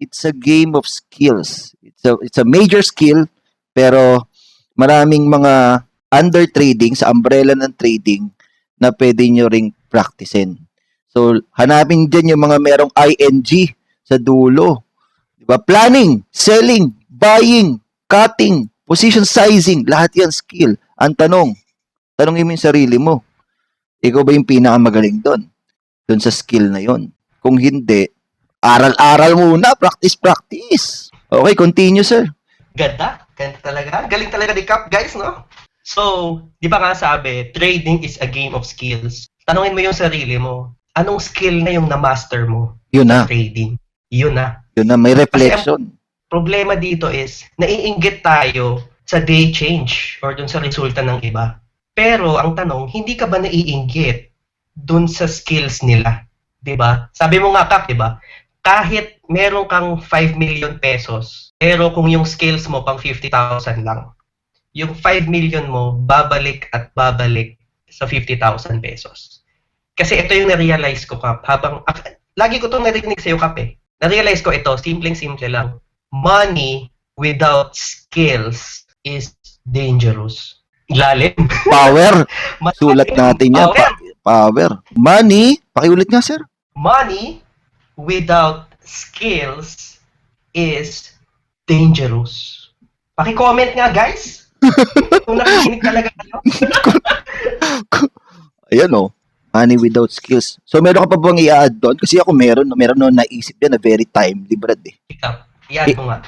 It's a game of skills. It's a major skill, pero maraming mga under trading sa umbrella ng trading na pwede nyo ring practicein. So, hanapin dyan yung mga merong ING sa dulo. Diba? Planning, selling, buying, cutting, position sizing, lahat yan skill. Ang tanongin mo yung sarili mo, ikaw ba yung pinakamagaling doon sa skill na yon? Kung hindi, aral-aral muna, practice. Okay, continue, sir. Ganda talaga. Galing talaga ni Cap, guys, no? So, di ba nga sabi, trading is a game of skills. Tanungin mo yung sarili mo, anong skill na yung na-master mo Yun na. sa trading? Yun na. May reflection. Problema dito is, naiinggit tayo sa day change or dun sa resulta ng iba. Pero, ang tanong, hindi ka ba naiinggit dun sa skills nila? Di ba? Sabi mo nga, Cap, di ba? Kahit meron kang 5 million pesos, pero kung yung skills mo pang 50,000 lang, yung 5 million mo babalik at babalik sa 50,000 pesos. Kasi ito yung na-realize ko, Kap, lagi ko itong narinig sa'yo, Kap, eh. Na-realize ko ito, simpleng-simple lang. Money without skills is dangerous. Ilalim. Power. Sulat natin yan. Power. Money. Pakiulit nga, sir. Money without skills is dangerous. Paki-comment nga, guys. Kung nakikinig talaga kayo. Ayan, oh. Money without skills. So, meron ka pa bang i-add doon? Kasi ako meron na naisip yan na very timely, Brad, eh. Yan mo nga.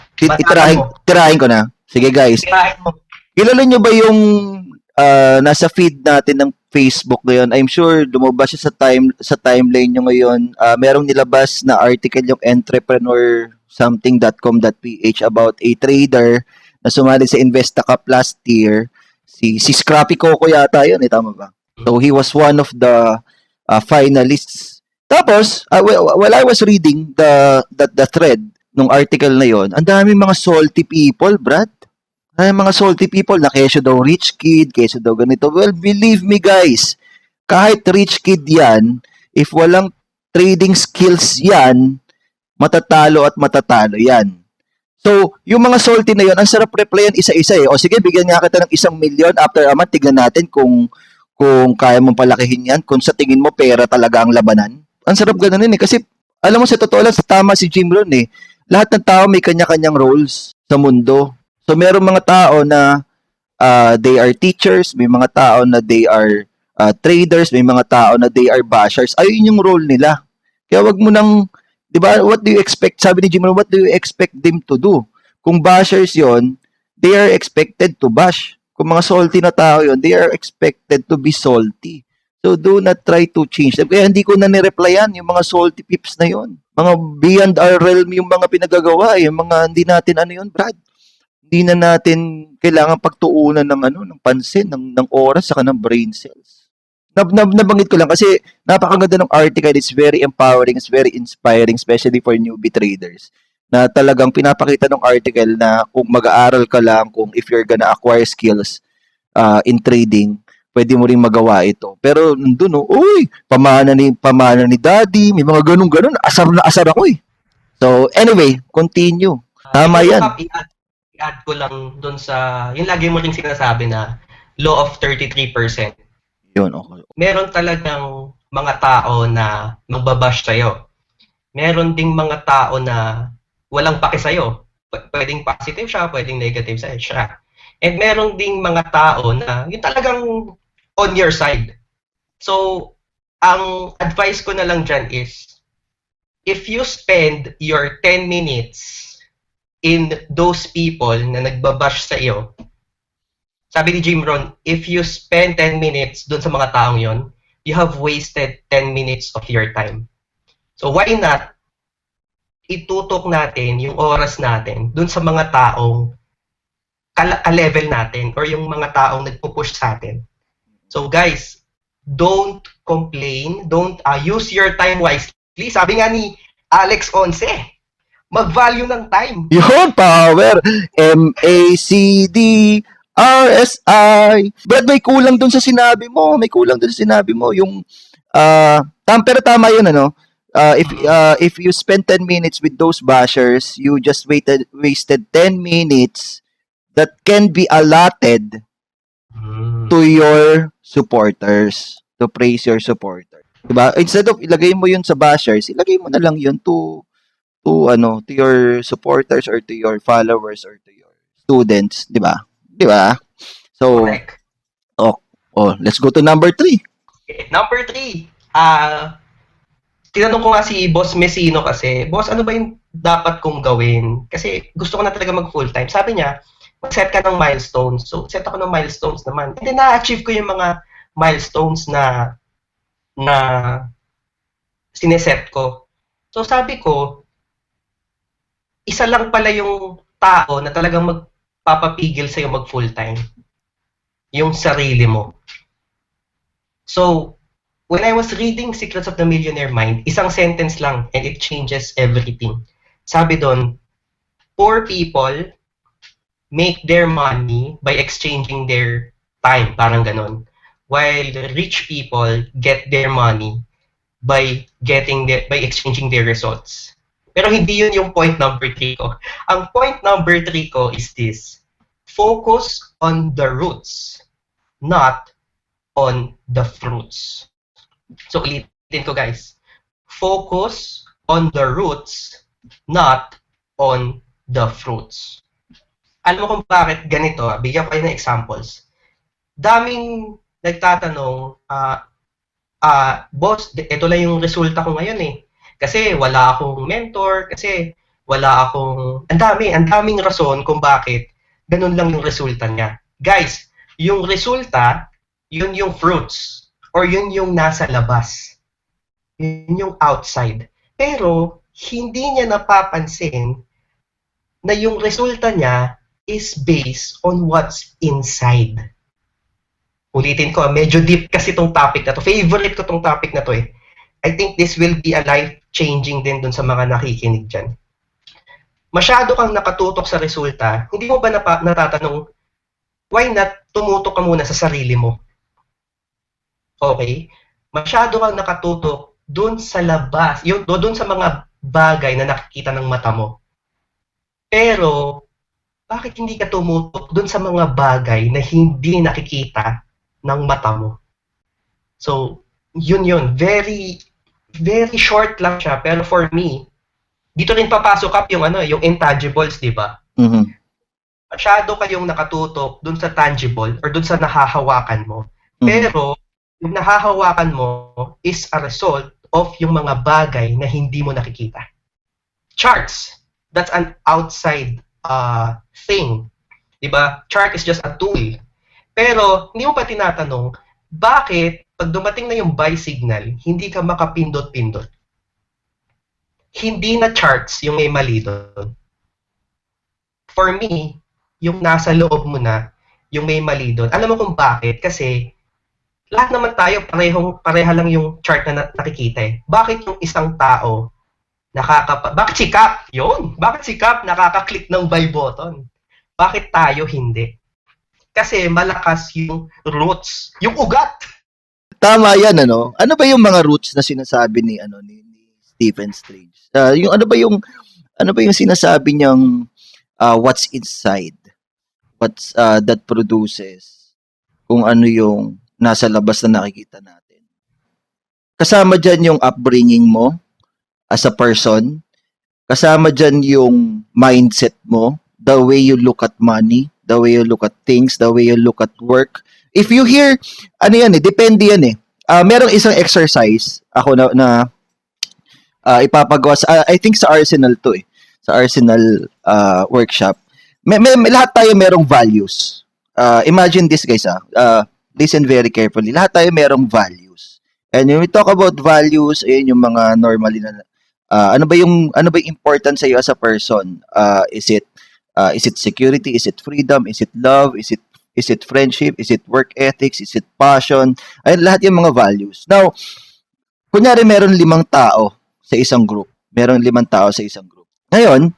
Tirahin ko na. Sige, guys. Tirahin mo. Kilala nyo ba yung nasa feed natin ng Facebook ngayon? I'm sure lumabas siya sa timeline nyo ngayon. Merong nilabas na article yung entrepreneur something.com.ph about a trader na sumali sa Investacup last year. Si Scrappy Coco yata yun, tama ba? So he was one of the finalists. Tapos, while I was reading the thread nung article na yon, ang daming mga salty people, Brad. Ay, mga salty people na kesyo daw rich kid, kesyo daw ganito. Well, believe me guys, kahit rich kid yan, if walang trading skills yan, matatalo yan. So, yung mga salty na yun, ang sarap replyan isa-isa eh. O sige, bigyan nga kita ng 1 million after a month, tignan natin kung kaya mong palakihin yan, kung sa tingin mo pera talaga ang labanan. Ang sarap ganoon eh. Kasi, alam mo sa totoo lang, tama si Jim Rohn eh. Lahat ng tao may kanya-kanyang roles sa mundo. So, meron mga tao na they are teachers, may mga tao na they are traders, may mga tao na they are bashers. Ayun yung role nila. Kaya wag mo nang, di ba, what do you expect? Sabi ni Jim Rohn, what do you expect them to do? Kung bashers yon, they are expected to bash. Kung mga salty na tao yon, they are expected to be salty. So, do not try to change them. Kaya hindi ko na nireplyan yung mga salty pips na yon. Mga beyond our realm yung mga pinagagawa, yung mga hindi natin Brad. Hindi na natin kailangan pagtuunan ng pansin, ng oras, saka ng brain cells. Nabanggit ko lang kasi napakaganda ng article. It's very empowering, it's very inspiring, especially for newbie traders. Na talagang pinapakita ng article na kung mag-aaral ka lang, kung if you're gonna acquire skills in trading, pwede mo ring magawa ito. Pero nandun, uy, pamana ni daddy, may mga ganun-ganun, asar na asar ako eh. So, anyway, continue. Tama yan. I-add ko lang dun sa, yung lagi mo rin sinasabi na law of 33%. Yun, okay. Meron talagang mga tao na magbabash sa'yo. Meron ding mga tao na walang pake sa'yo. Pwedeng positive siya, pwedeng negative siya. And meron ding mga tao na yung talagang on your side. So, ang advice ko na lang dyan is, if you spend your 10 minutes in those people na nagbabash sa iyo, sabi ni Jim Rohn, if you spend 10 minutes dun sa mga taong yon, you have wasted 10 minutes of your time. So why not itutok natin yung oras natin dun sa mga taong ka-level natin or yung mga taong nagpo-push sa atin. So guys, don't complain, don't use your time wisely. Sabi nga ni Alex Once, mag-value ng time. Yun, power. M-A-C-D R-S-I. Brad, may kulang dun sa sinabi mo. May kulang dun sa sinabi mo. Yung, pero tama yun, ano? If you spend 10 minutes with those bashers, you just wasted 10 minutes that can be allotted to your supporters, to praise your supporters. Diba? Instead of ilagay mo yun sa bashers, ilagay mo na lang yun to your supporters or to your followers or to your students, 'di ba? 'Di ba? So, Correct. Let's go to number 3. Okay. Number 3, tinanong ko nga si Boss Messino kasi, Boss, ano ba yung dapat kong gawin? Kasi gusto ko na talaga mag full-time. Sabi niya, mag-set ka ng milestones. So, set ako ng milestones naman. And then, na-achieve ko yung mga milestones na sineset ko. So, sabi ko, isa lang pala yung tao na talagang magpapapigil sa'yo mag full-time. Yung sarili mo. So, when I was reading Secrets of the Millionaire Mind, isang sentence lang and it changes everything. Sabi doon, poor people make their money by exchanging their time, parang ganon. While rich people get their money by exchanging their results. Pero hindi yun yung point number 3 ko. Ang point number 3 ko is this: focus on the roots, not on the fruits. So, ulitin ko guys. Focus on the roots, not on the fruits. Alam mo kung bakit ganito? Bigyan ko kayo ng examples. Daming nagtatanong, boss, ito lang yung resulta ko ngayon eh. Kasi wala akong mentor, kasi wala akong... Ang daming rason kung bakit ganun lang yung resulta niya. Guys, yung resulta, yun yung fruits. Or yun yung nasa labas. Yun yung outside. Pero, hindi niya napapansin na yung resulta niya is based on what's inside. Ulitin ko, medyo deep kasi itong topic na to. Favorite ko itong topic na to eh. I think this will be a life-changing din dun sa mga nakikinig dyan. Masyado kang nakatutok sa resulta, hindi mo ba natatanong, why not tumutok ka muna sa sarili mo? Okay? Masyado kang nakatutok dun sa labas, dun sa mga bagay na nakikita ng mata mo. Pero, bakit hindi ka tumutok dun sa mga bagay na hindi nakikita ng mata mo? So, yun. Very, very short lang siya. Pero for me, dito rin papasok up yung intangibles, di ba? Mm-hmm. Masyado kayong nakatutok dun sa tangible or dun sa nahahawakan mo. Mm-hmm. Pero, yung nahahawakan mo is a result of yung mga bagay na hindi mo nakikita. Charts, that's an outside thing. Diba? Chart is just a tool. Pero, hindi mo pa tinatanong, bakit pag dumating na yung buy signal, hindi ka makapindot-pindot? Hindi na charts yung may mali doon. For me, yung nasa loob mo na, yung may mali doon. Alam mo kung bakit? Kasi, lahat naman tayo pareha lang yung chart na nakikita eh. Bakit yung isang tao bakit si Cap? Yun. Bakit si Cap nakaka-click ng buy button? Bakit tayo hindi? Kasi malakas yung roots, yung ugat. Tama yan, ano? Ano ba yung mga roots na sinasabi ni Stephen Strange? Ano ba yung sinasabi niyang what's inside? What's that produces? Kung ano yung nasa labas na nakikita natin. Kasama dyan yung upbringing mo as a person. Kasama dyan yung mindset mo, the way you look at money, the way you look at things, the way you look at work. If you hear, depende yan eh. Merong isang exercise ako na ipapagawa I think sa Arsenal to eh. Sa Arsenal workshop. Lahat tayo merong values. Imagine this guys listen very carefully. Lahat tayo merong values. And when we talk about values, ayun yung mga normally na ano ba yung important sa iyo as a person? Is it Is it security? Is it freedom? Is it love? Is it friendship? Is it work ethics? Is it passion? Ay, lahat yung mga values. Now, kunyari meron 5 tao sa isang group. Meron 5 tao sa isang group. Ngayon,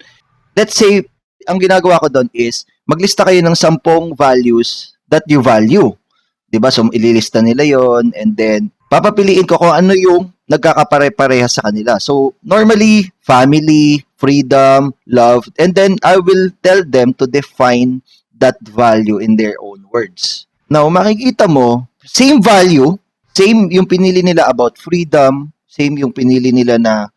let's say, ang ginagawa ko doon is, maglista kayo ng 10 values that you value. 'Di ba? So, ililista nila yon, and then, papapiliin ko kung ano yung nagkakapare-parehas sa kanila. So, normally, family, freedom, love, and then I will tell them to define that value in their own words. Now, makikita mo, same value, same yung pinili nila about freedom, same yung pinili nila na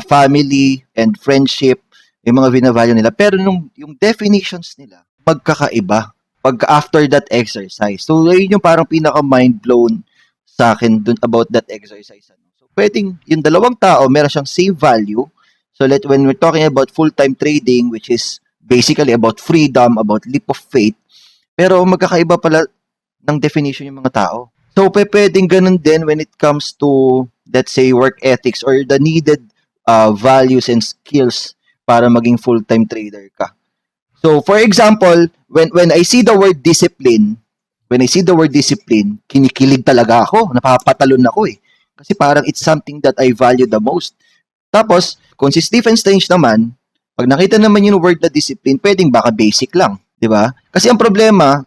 family and friendship, yung mga binavalue nila. Pero yung definitions nila, magkakaiba pag after that exercise. So, yun yung parang pinaka-mind blown sa akin dun about that exercise. So, pwedeng yung 2 tao, meron siyang same value. So, when we're talking about full-time trading, which is basically about freedom, about leap of faith, pero magkakaiba pala ng definition yung mga tao. So, pwedeng ganun din when it comes to, let's say, work ethics or the needed values and skills para maging full-time trader ka. So, for example, when I see the word discipline, kinikilig talaga ako, napapatalon ako eh. Kasi parang it's something that I value the most. Tapos, kung si Stephen Strange naman, pag nakita naman yung word na discipline, pwedeng baka basic lang, di ba? Kasi ang problema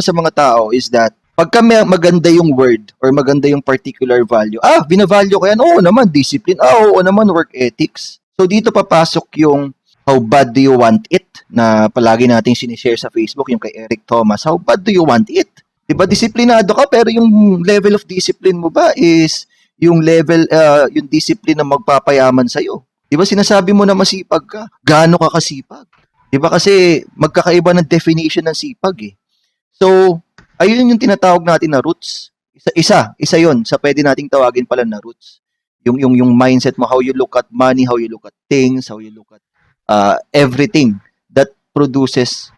sa mga tao is that pagka maganda yung word or maganda yung particular value, binavalue ko yan, oo naman, discipline, oo naman, work ethics. So, dito papasok yung how bad do you want it na palagi nating sinishare sa Facebook, yung kay Eric Thomas, how bad do you want it? Diba, disiplinado ka, pero yung level of discipline mo ba is yung level, yung discipline na magpapayaman sa'yo? Diba, sinasabi mo na masipag ka, gaano ka kasipag? Diba, kasi magkakaiba ng definition ng sipag eh. So, ayun yung tinatawag natin na roots. Isa yun sa pwede nating tawagin pala na roots. Yung mindset mo, how you look at money, how you look at things, how you look at everything that produces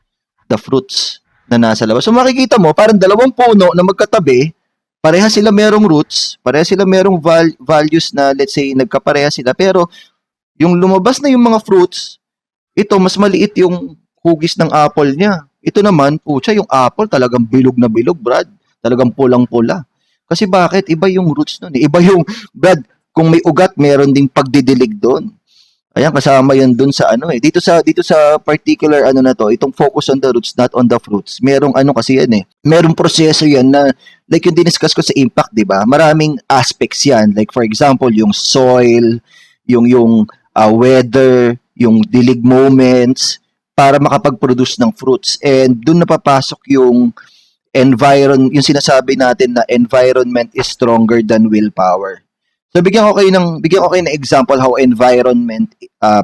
the fruits na nasa labas. So makikita mo, parang 2 puno na magkatabi, pareha sila merong roots, pareha sila merong values na let's say nagkapareha sila, pero yung lumabas na yung mga fruits, ito mas maliit yung hugis ng apple niya. Ito naman, pucha, yung apple talagang bilog na bilog, Brad. Talagang pulang-pula. Kasi bakit? Iba yung roots nun. Iba yung, Brad, kung may ugat, meron ding pagdidilig doon. Ayan, kasama yun dun sa ano eh. Dito sa particular ano na to, itong focus on the roots, not on the fruits. Merong ano kasi yan eh. Merong proseso yan na, like yung diniscuss ko sa impact, di ba? Maraming aspects yan. Like for example, yung soil, yung weather, yung dilig moments, para makapag-produce ng fruits. And dun napapasok yung yung sinasabi natin na environment is stronger than willpower. So bigyan ko kayo ng example how environment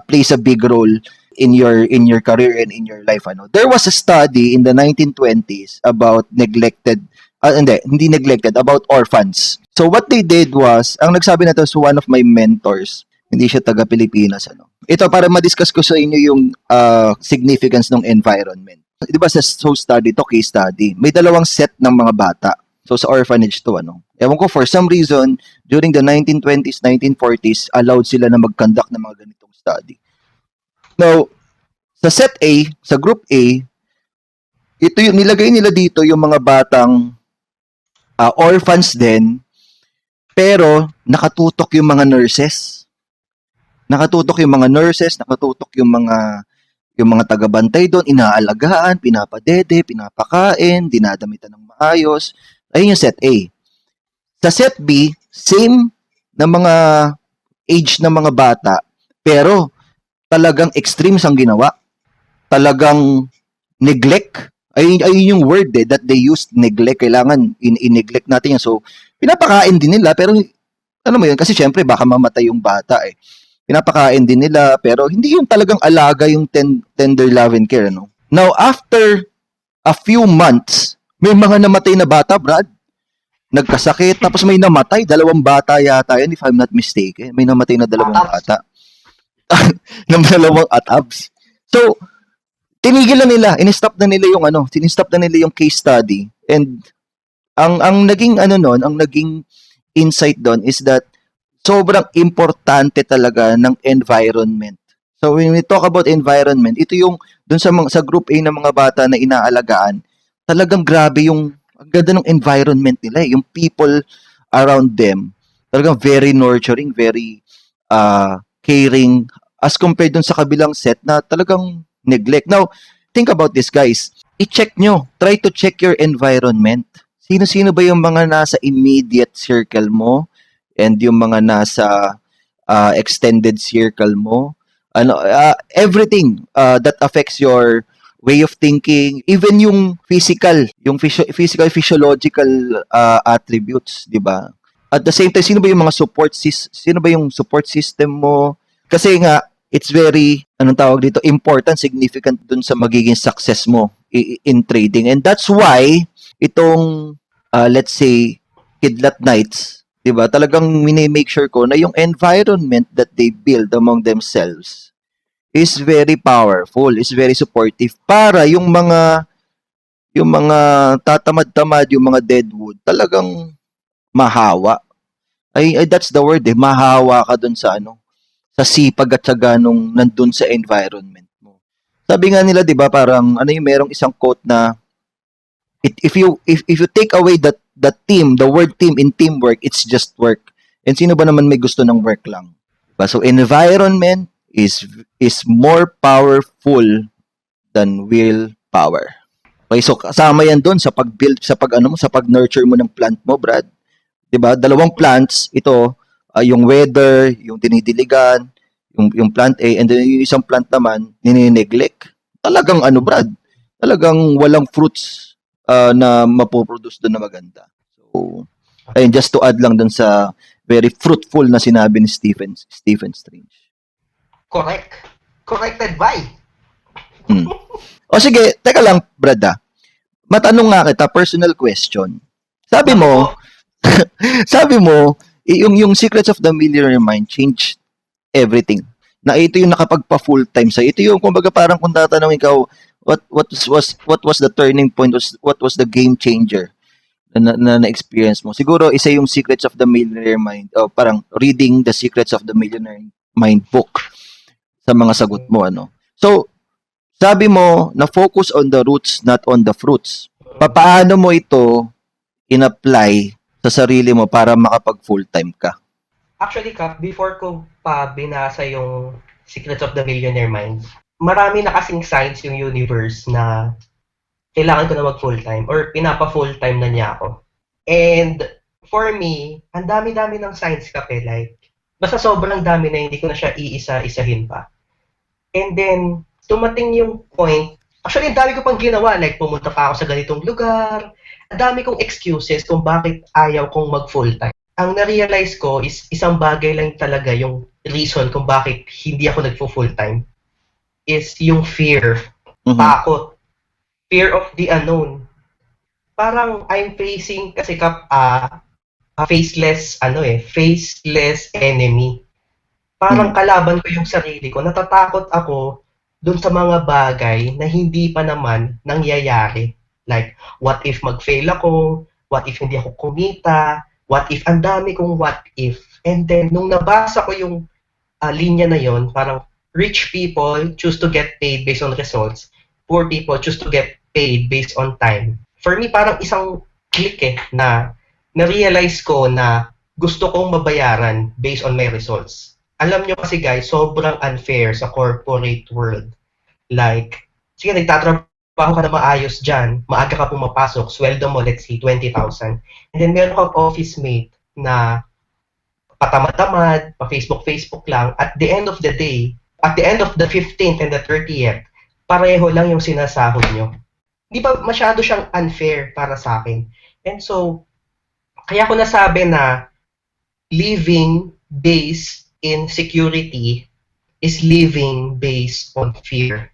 plays a big role in your career and in your life. There was a study in the 1920s about about orphans. So what they did was, ang nagsabi na to is one of my mentors. Hindi siya taga Pilipinas Ito para ma-discuss ko sa inyo yung significance ng environment. 'Di ba sa study to, case study. May 2 set ng mga bata. So sa orphanage to Ewan ko, for some reason, during the 1920s, 1940s, allowed sila na mag-conduct ng mga ganitong study. Now, sa set A, sa group A, ito yung nilagay nila dito yung mga batang orphans din, pero nakatutok yung mga nurses. Nakatutok yung mga taga-bantay doon, inaalagaan, pinapadede, pinapakain, dinadamitan ng maayos. Ayun yung set A. Sa set B, same na mga age ng mga bata, pero talagang extremes ang ginawa. Talagang neglect. Ayun yung word that they used, neglect. Kailangan in-neglect natin yan. So, pinapakain din nila, pero ano mo yun, kasi syempre baka mamatay yung bata eh. Pinapakain din nila, pero hindi yung talagang alaga, yung tender love and care. Now, after a few months, may mga namatay na bata, Brad. Nagkasakit, tapos may namatay, 2 bata yata yun, if I'm not mistaken. May namatay na 2 bata. ng 2 atabs. So, tinigilan nila, in-stop na nila yung case study. And ang naging naging insight doon is that sobrang importante talaga ng environment So when we talk about environment, ito yung dun sa group A ng mga bata na inaalagaan, talagang grabe yung ang ganda ng environment nila, yung people around them. Talagang very nurturing, very caring as compared dun sa kabilang set na talagang neglect. Now, think about this guys. I-check nyo. Try to check your environment. Sino-sino ba yung mga nasa immediate circle mo and yung mga nasa extended circle mo? Everything that affects your way of thinking, even yung physical physiological attributes, 'di ba? At the same time, sino ba yung support system mo? Kasi nga it's very anong tawag dito, important, significant dun sa magiging success mo in trading. And that's why itong let's say Kidlat Knights, 'di ba? Talagang mini-make sure ko na yung environment that they build among themselves is very powerful, is very supportive para yung mga tatamad-tamad, yung mga deadwood, talagang mahawa. Ay that's the word mahawa ka dun sa sa sipag at tiyaga nung nandun sa environment mo. Sabi nga nila 'di ba parang yung merong isang quote na if you take away that team, the word team in teamwork, it's just work. And sino ba naman may gusto ng work lang? Diba? So environment is more powerful than willpower. Okay, so kasama yan doon sa pag-build, sa pag-nurture mo ng plant mo, Brad. 'Di ba? Dalawang plants, ito, yung weather, yung dinidiligan, yung plant A, and then yung isang plant naman, ninineglect. Talagang Brad, talagang walang fruits na mapoproduce doon na maganda. So, ayun, just to add lang doon sa very fruitful na sinabi ni Stephen Strange. Corrected by. O sige, teka lang, Brad. Matanong nga kita, personal question. Sabi mo, yung Secrets of the Millionaire Mind changed everything. Na ito yung nakapagpa full time sa. Ito yung kumbaga parang kung tatanungin ikaw, what was the turning point, what was the game changer na experience mo? Siguro isa yung Secrets of the Millionaire Mind, parang reading the Secrets of the Millionaire Mind book sa mga sagot mo So, sabi mo na focus on the roots, not on the fruits. Paano mo ito in-apply sa sarili mo para makapag full-time ka? Actually, Kap, before ko pa binasa yung Secrets of the Millionaire Mind, marami na kasing signs yung universe na kailangan ko na mag full-time or pinapa full-time na niya ako. And for me, ang dami-dami ng signs, Kap, like, basta sobrang dami na hindi ko na siya iisa-isahin pa. And then, tumating yung point, actually, ang dami ko pang ginawa, like pumunta pa ako sa ganitong lugar, ang dami kong excuses kung bakit ayaw kong mag full-time. Ang na-realize ko is isang bagay lang talaga yung reason kung bakit hindi ako nagpo-full-time is yung fear, takot, fear of the unknown. Parang I'm facing, kasi a faceless enemy. Parang kalaban ko yung sarili ko. Natatakot ako dun sa mga bagay na hindi pa naman nangyayari. Like, what if mag-fail ako? What if hindi ako kumita? What if, ang dami kong what if. And then, nung nabasa ko yung linya na yon, parang rich people choose to get paid based on results. Poor people choose to get paid based on time. For me, parang isang click na na-realize ko na gusto kong mabayaran based on my results. Alam nyo kasi guys, sobrang unfair sa corporate world. Like, sige, nagtatrabaho ka na maayos dyan, maaga ka pumapasok, sweldo mo, let's say, 20,000. And then meron kang office mate na patamad-tamad, pa-Facebook lang. At the end of the day, at the end of the 15th and the 30th, pareho lang yung sinasahod nyo. Di ba masyado siyang unfair para sa akin? And so, kaya ko nasabi na living based in security is living based on fear.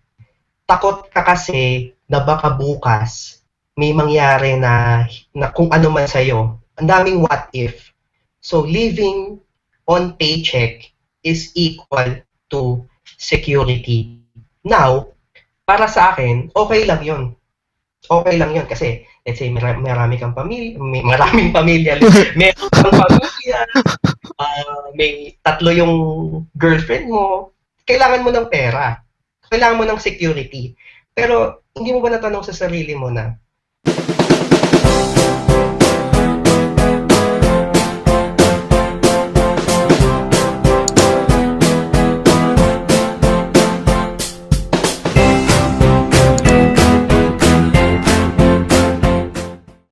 Takot ka kasi na baka bukas may mangyari na kung ano man sa'yo. Ang daming what if. So, living on paycheck is equal to security. Now, para sa akin, okay lang yun. Okay lang yun kasi, let's say, maraming pamilya, may 3 yung girlfriend mo, kailangan mo ng pera. Kailangan mo ng security. Pero hindi mo ba natanong sa sarili mo na